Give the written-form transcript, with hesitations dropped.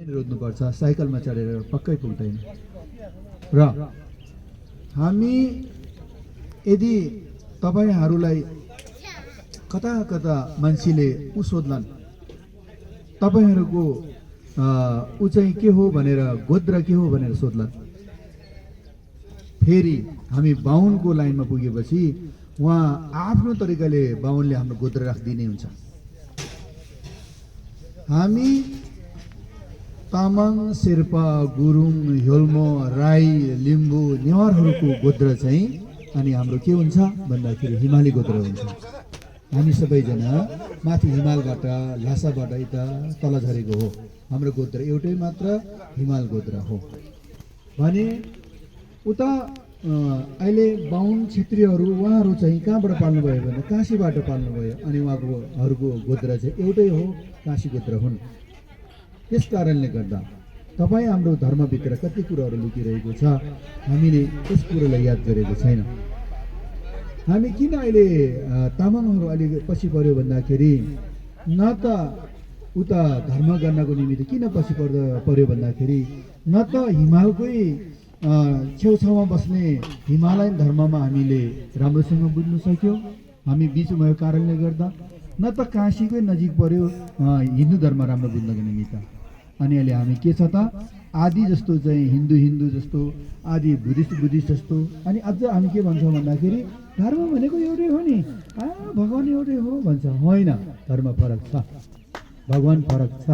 रोज्नुपर्छ, साइकलमा चढेर पक्कै पुग्दैन। र हामी यदि तपाईहरूलाई कता कता मान्छेले सोध्लान् तपाईहरूको ऊ चाहिँ के हो भनेर, गोत्र के हो भनेर सोध्लान्, फेरि हामी बाहुनको लाइनमा पुगेपछि उहाँ आफ्नो तरिकाले बाहुनले हाम्रो गोत्र राखिदिने हुन्छ। हामी तामाङ, शेर्पा, गुरुङ, ह्योल्मो, राई, लिम्बू, नेवारहरूको गोत्र चाहिँ अनि हाम्रो के हुन्छ भन्दाखेरि हिमाली गोत्र हुन्छ। हामी सबैजना माथि हिमालबाट, ल्हासाबाट यता तल झरेको हो। हाम्रो गोत्र एउटै मात्र हिमाल गोत्र हो भने उता अहिले बाहुन क्षेत्रीहरू उहाँहरू चाहिँ कहाँबाट पाल्नुभयो भने काशीबाट पाल्नुभयो अनि उहाँहरूको गोत्र चाहिँ एउटै हो, काशी गोत्र हुन्। त्यस कारणले गर्दा तपाईँ हाम्रो धर्मभित्र कति कुराहरू लुकिरहेको छ, हामीले त्यस कुरोलाई याद गरेको छैन। हामी किन अहिले तामाङहरू अहिले पछि पर्यो भन्दाखेरि न त उता धर्म गर्नको निमित्त किन पछि पर्यो भन्दाखेरि न त हिमालकै छेउछाउमा बस्ने हिमालयन धर्ममा हामीले राम्रोसँग बुझ्न सक्यौँ हामी बिचमा भएको कारणले गर्दा, न त काशीकै नजिक पर्यो हिन्दू धर्म राम्रो बुझ्नको निमित्त। अनि अहिले हामी के छ त आदि जस्तो चाहिँ हिन्दू जस्तो, आदि बुद्धिस्ट जस्तो, अनि अझ हामी के भन्छौँ भन्दाखेरि धर्म भनेको एउटै हो नि, भगवान् एउटै हो भन्छ। होइन, धर्म फरक छ, भगवान् फरक छ।